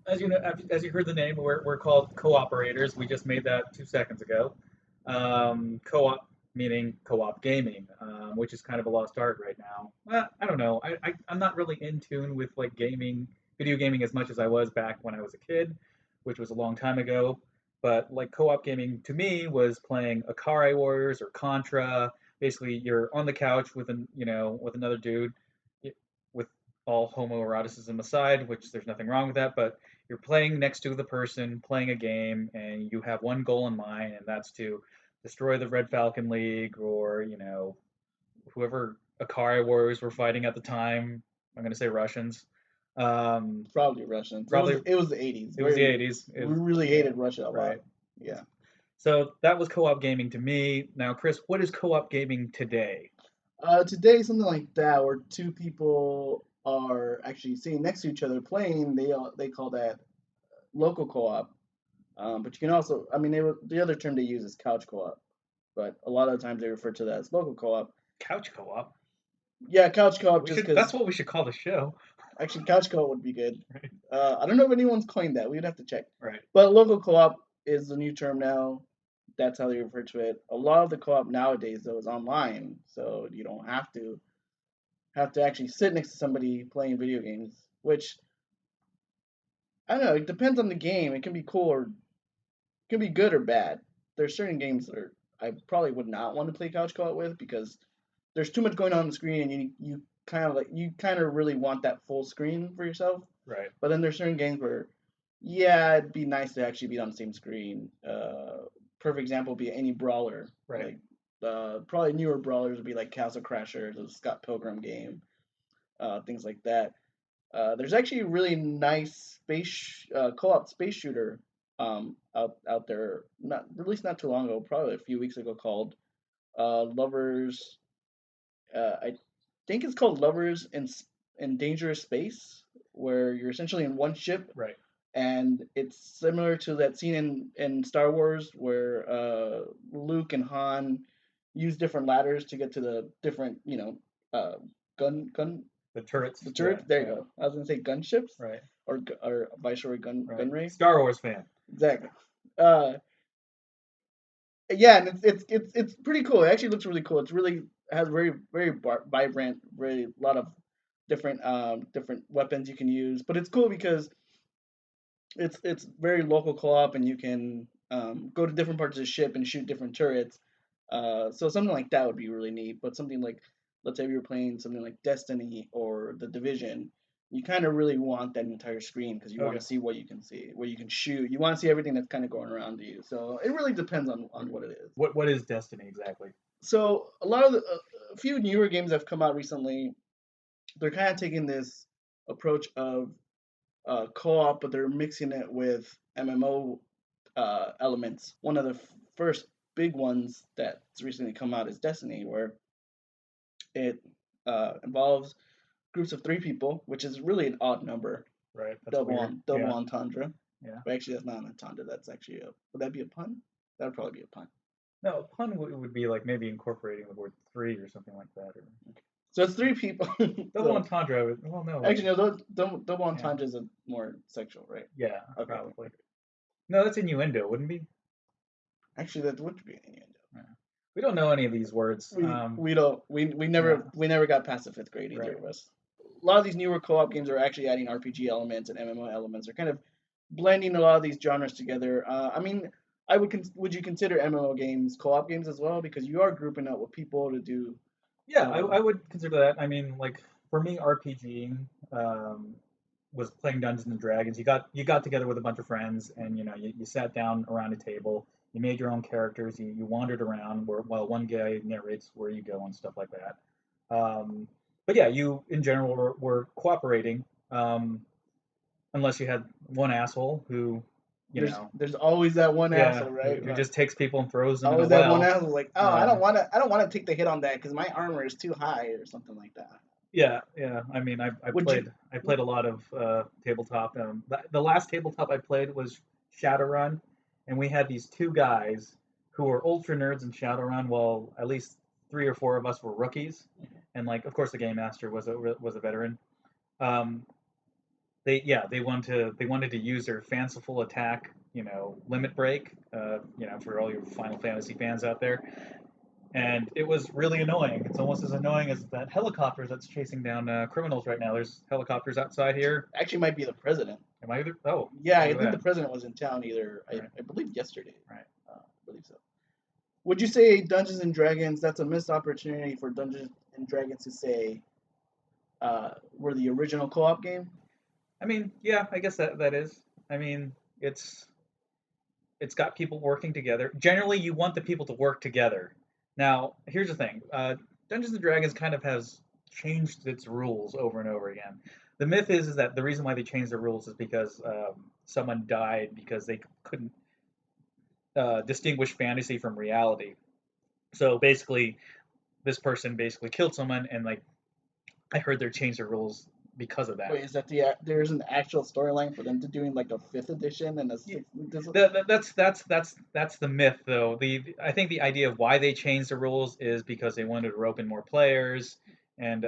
as you know, as you heard the name, we're called cooperators. We just made that 2 seconds ago. Co-op meaning co-op gaming, which is kind of a lost art right now. Well, I don't know. I'm not really in tune with like gaming, video gaming as much as I was back when I was a kid, which was a long time ago. But like co-op gaming to me was playing Akari Warriors or Contra. Basically, you're on the couch with with another dude, with all homoeroticism aside, which there's nothing wrong with that, but you're playing next to the person playing a game and you have one goal in mind, and that's to destroy the Red Falcon League or whoever Akari warriors were fighting at the time. I'm going to say Russians. um, Probably Russians. Probably It was the 80s. it was the Very 80s. We really Yeah, hated Russia a lot. right. Yeah. So that was co-op gaming to me. Now, Chris, what is co-op gaming today? Today, something like that, where two people are actually sitting next to each other playing, they call that local co-op. But you can also, I mean, the other term they use is couch co-op, but a lot of times they refer to that as local co-op. Couch co-op. Yeah, couch co-op, We just should. That's because what we should call the show. actually couch co-op would be good. Right. I don't know if anyone's coined that. We'd have to check. Right. But local co-op is the new term now. That's how they refer to it. A lot of the co-op nowadays though is online, so you don't have to actually sit next to somebody playing video games. Which I don't know. It depends on the game. It can be cool or it can be good or bad. There's certain games that I probably would not want to play couch co-op with because there's too much going on the screen, and you kind of really want that full screen for yourself. Right. But then there's certain games where, yeah, it'd be nice to actually be on the same screen. Perfect example would be any brawler. Right. Like probably newer brawlers would be like Castle Crashers, the Scott Pilgrim game, things like that. There's actually a really nice co-op space shooter out there, not released not too long ago, probably a few weeks ago, called Lovers. I think it's called Lovers in Dangerous Space, where you're essentially in one ship, Right. and it's similar to that scene in Star Wars where Luke and Han use different ladders to get to the different uh, gun The turrets. the Yeah. turret. There you Yeah. go. I was gonna say gunships Right. or Viceroy Right. gunray. Star Wars fan. Exactly. Uh, yeah, and it's pretty cool. It actually looks really cool. It's really has very vibrant, very a lot of different weapons you can use. But it's cool because it's very local co-op, and you can go to different parts of the ship and shoot different turrets. So something like that would be really neat. But something like, let's say we were playing something like Destiny or The Division, you kind of really want that entire screen because you want Okay. to see what you can see, what you can shoot. You want to see everything that's kind of going around you. So it really depends on what it is. What is Destiny exactly? So a lot of a few newer games that have come out recently, they're kind of taking this approach of co-op, but they're mixing it with MMO elements. One of the first big ones that's recently come out is Destiny, where it involves groups of three people, which is really an odd number. Right. That's weird. Double Yeah. entendre. Yeah. But actually, that's not an entendre. That's actually a. Would that be a pun? That would probably be a pun. No, a pun would be like maybe incorporating the word three or something like that. Or So it's three people. double So entendre. Well, no. actually, no. Double Yeah. entendre is a more sexual, right? Yeah. Okay. Probably. No, that's innuendo, wouldn't be. Actually, that would be an innuendo. Yeah. We don't know any of these words. We don't we never got past the fifth grade, either Right. of us. A lot of these newer co-op games are actually adding RPG elements and MMO elements. They're kind of blending a lot of these genres together. I mean, would you consider MMO games co-op games as well, because you are grouping up with people to do. Yeah, I would consider that. I mean, like for me, RPGing was playing Dungeons and Dragons. You got together with a bunch of friends, and you sat down around a table. You made your own characters. You wandered around while one guy narrates where you go and stuff like that. But yeah, you in general were cooperating, unless you had one asshole who, There's always that one yeah, asshole, who, right? who just takes people and throws them in a Always that one well. asshole like, oh, Uh, I don't want to take the hit on that because my armor is too high or something like that. Yeah, yeah. I mean, I Would you? played a lot of tabletop. The last tabletop I played was Shadowrun, and we had these two guys who were ultra nerds in Shadowrun, while at least three or four of us were rookies, and like, of course, the game master was a veteran. Um, they wanted to use their fanciful attack, limit break, for all your Final Fantasy fans out there, and it was really annoying. It's almost as annoying as that helicopter that's chasing down criminals right now. There's helicopters outside here. Actually, might be the president. Am I either? Oh, Yeah, look I at think the that. president was in town either. Right, I believe yesterday. right. I believe so. Would you say Dungeons and Dragons? That's a missed opportunity for Dungeons and Dragons to say we're the original co-op game. I mean, yeah, I guess that is. I mean, it's got people working together. Generally, you want the people to work together. Now, here's the thing: Dungeons and Dragons kind of has changed its rules over and over again. The myth is that the reason why they changed the rules is because someone died because they couldn't distinguish fantasy from reality. So basically, this person basically killed someone, and like I heard they changed the rules because of that. Wait, is that there's an actual storyline for them to doing like a fifth edition and a sixth edition? That's the myth, though. I think the idea of why they changed the rules is because they wanted to rope in more players. And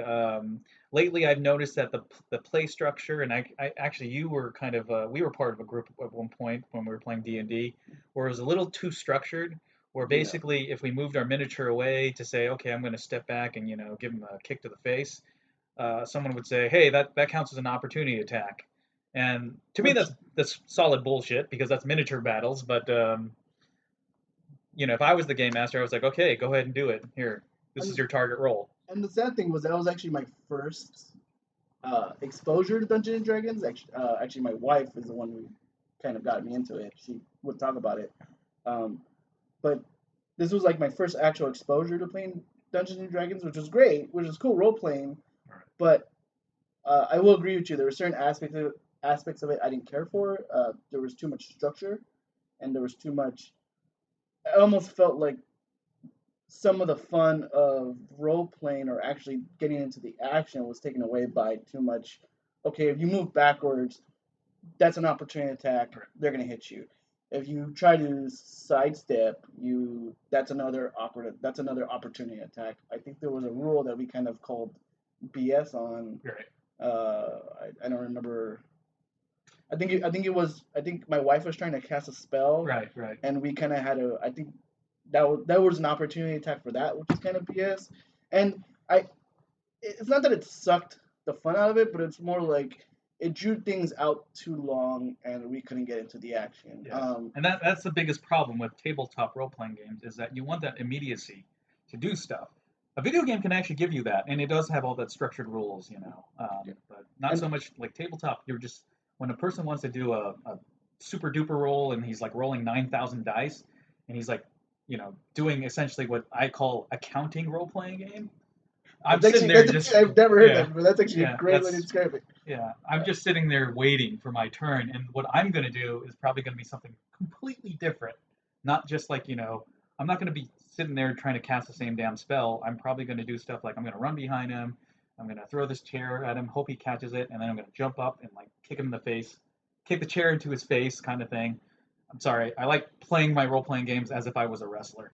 lately, I've noticed that the play structure, and I actually you were kind of we were part of a group at one point when we were playing D&D, where it was a little too structured. Where Yeah. basically, if we moved our miniature away to say, okay, I'm going to step back and give him a kick to the face, someone would say, "Hey, that counts as an opportunity attack," and to me, Which that's solid bullshit because that's miniature battles. But if I was the game master, I was like, "Okay, go ahead and do it. Here, this is and your target role." and the sad thing was that was actually my first exposure to Dungeons and Dragons. Actually, my wife is the one who kind of got me into it. She would talk about it. Um, but this was like my first actual exposure to playing Dungeons and Dragons, which was great, which was cool role playing. But I will agree with you. There were certain aspects of it I didn't care for. There was too much structure, and there was too much. I almost felt like some of the fun of role playing or actually getting into the action was taken away by too much. Okay, if you move backwards, that's an opportunity attack. They're gonna hit you. If you try to sidestep, that's another opportunity attack. I think there was a rule that we kind of called BS on. Right. I don't remember. I think my wife was trying to cast a spell, Right. Right. and we kind of had a. I think that was an opportunity attack for that, which is kind of BS. And I it's not that it sucked the fun out of it, but it's more like it drew things out too long, and we couldn't get into the action. Yes. And that's the biggest problem with tabletop role playing games is that you want that immediacy to do stuff. A video game can actually give you that, and it does have all that structured rules, Yeah. but not And so much like tabletop. You're just when a person wants to do a super duper roll and he's like rolling 9,000 dice, and he's like, doing essentially what I call a counting role playing game. I'm sitting there just I've never heard yeah, that, but that's actually a yeah, great way to describe it. yeah. I'm just sitting there waiting for my turn, and what I'm gonna do is probably gonna be something completely different. Not just like, I'm not gonna be sitting there trying to cast the same damn spell. I'm probably gonna do stuff like I'm gonna run behind him, I'm gonna throw this chair at him, hope he catches it, and then I'm gonna jump up and like kick him in the face, kick the chair into his face, kind of thing. I'm sorry. I like playing my role playing games as if I was a wrestler.